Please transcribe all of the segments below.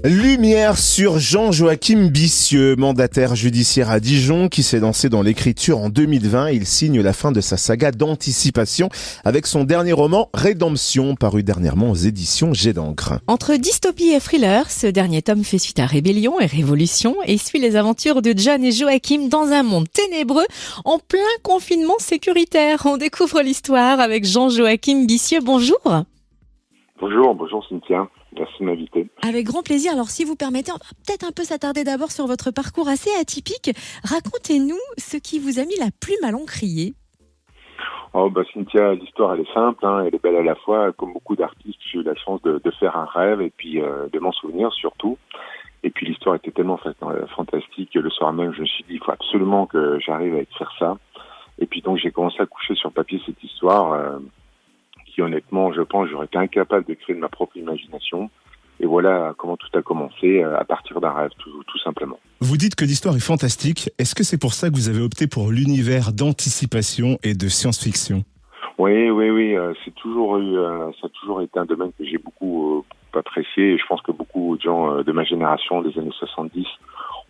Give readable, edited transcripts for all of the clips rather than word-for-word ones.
Lumière sur Jean-Joachim Bissieux, mandataire judiciaire à Dijon, qui s'est lancé dans l'écriture en 2020. Il signe la fin de sa saga d'anticipation avec son dernier roman Rédemption, paru dernièrement aux éditions Jet d'encre. Entre dystopie et thriller, ce dernier tome fait suite à Rébellion et Révolution et suit les aventures de John et Joachim dans un monde ténébreux en plein confinement sécuritaire. On découvre l'histoire avec Jean-Joachim Bissieux. Bonjour. Bonjour Cynthia, merci de m'inviter. Avec grand plaisir. Alors si vous permettez, on va peut-être un peu s'attarder d'abord sur votre parcours assez atypique. Racontez-nous ce qui vous a mis la plume à l'encrier. Cynthia, l'histoire elle est simple, elle est belle à la fois. Comme beaucoup d'artistes, j'ai eu la chance de faire un rêve et puis de m'en souvenir surtout. Et puis l'histoire était tellement fantastique que le soir même je me suis dit il faut absolument que j'arrive à écrire ça. Et puis donc j'ai commencé à coucher sur papier cette histoire qui honnêtement je pense j'aurais été incapable de créer de ma propre imagination. Et voilà comment tout a commencé à partir d'un rêve tout simplement. Vous dites que l'histoire est fantastique. Est-ce que c'est pour ça que vous avez opté pour l'univers d'anticipation et de science-fiction ? Oui. Ça a toujours été un domaine que j'ai beaucoup apprécié. Et je pense que beaucoup de gens de ma génération des années 70,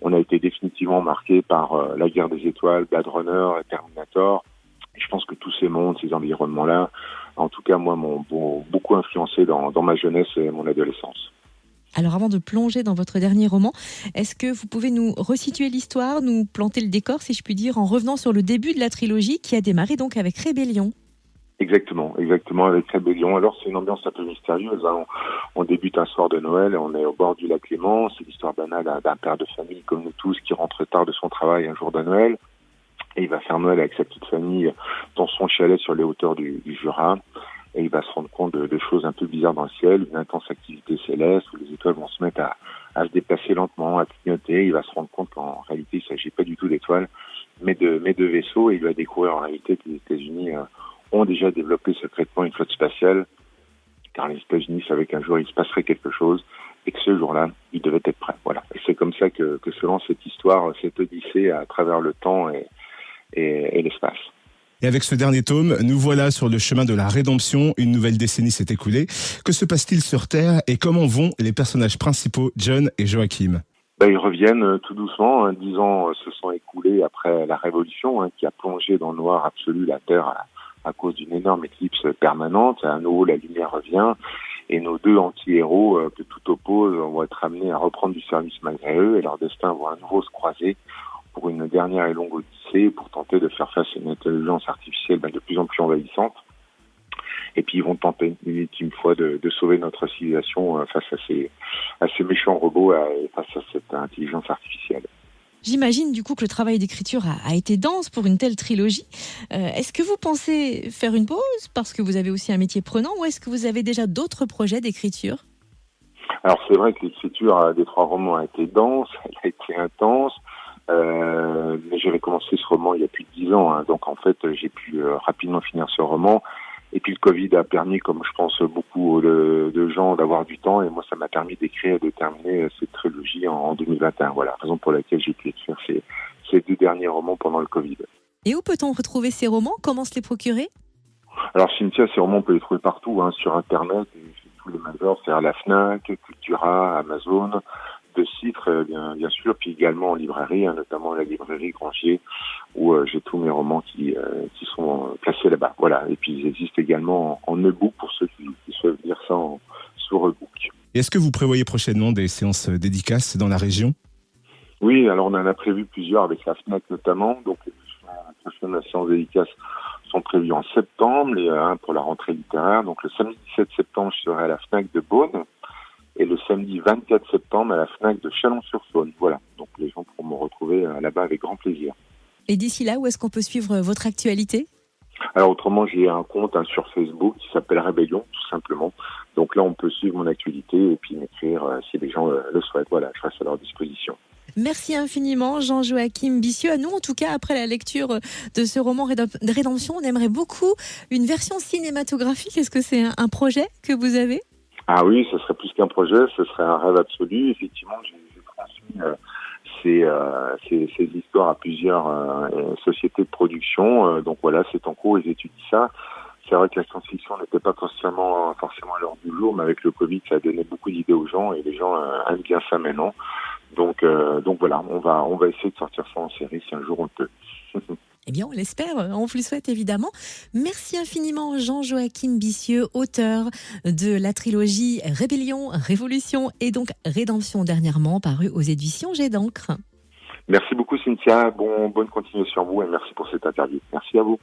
on a été définitivement marqués par la guerre des étoiles, Blade Runner, Terminator. Et je pense que tous ces mondes, ces environnements-là, en tout cas moi, m'ont beaucoup influencé dans ma jeunesse et mon adolescence. Alors avant de plonger dans votre dernier roman, est-ce que vous pouvez nous resituer l'histoire, nous planter le décor, si je puis dire, en revenant sur le début de la trilogie qui a démarré donc avec Rébellion ? Exactement, avec Rébellion. Alors c'est une ambiance un peu mystérieuse. On débute un soir de Noël, on est au bord du lac Léman. C'est l'histoire banale d'un père de famille comme nous tous qui rentre tard de son travail un jour de Noël. Et il va faire Noël avec sa petite famille dans son chalet sur les hauteurs du Jura. Et il va se rendre compte de choses un peu bizarres dans le ciel, une intense activité céleste où les étoiles vont se mettre à se déplacer lentement, à clignoter. Il va se rendre compte qu'en réalité, il ne s'agit pas du tout d'étoiles, mais de vaisseaux. Et il va découvrir en réalité que les États-Unis ont déjà développé secrètement une flotte spatiale, car les États-Unis savaient qu'un jour il se passerait quelque chose et que ce jour-là, ils devaient être prêts. Voilà. Et c'est comme ça que se lance cette histoire, cette odyssée à travers le temps et l'espace. Et avec ce dernier tome, nous voilà sur le chemin de la rédemption. Une nouvelle décennie s'est écoulée. Que se passe-t-il sur Terre et comment vont les personnages principaux, John et Joachim ? Ils reviennent tout doucement. 10 ans se sont écoulés après la Révolution qui a plongé dans le noir absolu la Terre à cause d'une énorme éclipse permanente. À nouveau, la lumière revient et nos deux anti-héros que tout oppose vont être amenés à reprendre du service malgré eux et leur destin va à nouveau se croiser pour une dernière et longue odyssée pour tenter de faire face à une intelligence artificielle de plus en plus envahissante. Et puis ils vont tenter une ultime fois de sauver notre civilisation face à ces méchants robots et face à cette intelligence artificielle. J'imagine du coup que le travail d'écriture a été dense pour une telle trilogie. Est-ce que vous pensez faire une pause parce que vous avez aussi un métier prenant ou est-ce que vous avez déjà d'autres projets d'écriture ? Alors c'est vrai que l'écriture des 3 romans a été dense, elle a été intense. Mais j'avais commencé ce roman il y a plus de 10 ans, donc en fait j'ai pu rapidement finir ce roman. Et puis le Covid a permis, comme je pense beaucoup de gens, d'avoir du temps. Et moi, ça m'a permis d'écrire et de terminer cette trilogie en 2021. Voilà, raison pour laquelle j'ai pu écrire ces 2 derniers romans pendant le Covid. Et où peut-on retrouver ces romans ? Comment se les procurer ? Alors Cynthia, ces romans, on peut les trouver partout, sur Internet, chez tous les majors, c'est à la Fnac, Cultura, Amazon, de sites, bien sûr, puis également en librairie, notamment la librairie Grangier, où j'ai tous mes romans qui sont placés là-bas. Voilà. Et puis ils existent également en e-book pour ceux qui souhaitent lire ça sur e-book. Et est-ce que vous prévoyez prochainement des séances dédicaces dans la région ? Oui, alors on en a prévu plusieurs avec la Fnac notamment. Donc les prochaines séances dédicaces sont prévues en septembre, et pour la rentrée littéraire. Donc le samedi 17 septembre, je serai à la Fnac de Beaune. Et le samedi 24 septembre à la Fnac de Chalon-sur-Saône. Voilà, donc les gens pourront me retrouver là-bas avec grand plaisir. Et d'ici là, où est-ce qu'on peut suivre votre actualité ? Alors autrement, j'ai un compte sur Facebook qui s'appelle Rébellion, tout simplement. Donc là, on peut suivre mon actualité et puis m'écrire si les gens le souhaitent. Voilà, je reste à leur disposition. Merci infiniment Jean-Joachim Bissieux. À nous, en tout cas, après la lecture de ce roman Rédemption, on aimerait beaucoup une version cinématographique. Est-ce que c'est un projet que vous avez ? Ah oui, ce serait plus qu'un projet, ce serait un rêve absolu. Effectivement, j'ai transmis ces histoires à plusieurs sociétés de production. Donc voilà, c'est en cours, ils étudient ça. c'est vrai que la science-fiction n'était pas forcément à l'heure du jour, mais avec le Covid, ça a donné beaucoup d'idées aux gens et les gens aiment bien ça maintenant. Donc voilà, on va essayer de sortir ça en série si un jour on le peut. Eh bien, on l'espère, on vous le souhaite évidemment. Merci infiniment Jean-Joachim Bissieux, auteur de la trilogie Rébellion, Révolution et donc Rédemption dernièrement parue aux éditions Jet d'encre. Merci beaucoup Cynthia, bonne continuation à vous et merci pour cette interview. Merci à vous.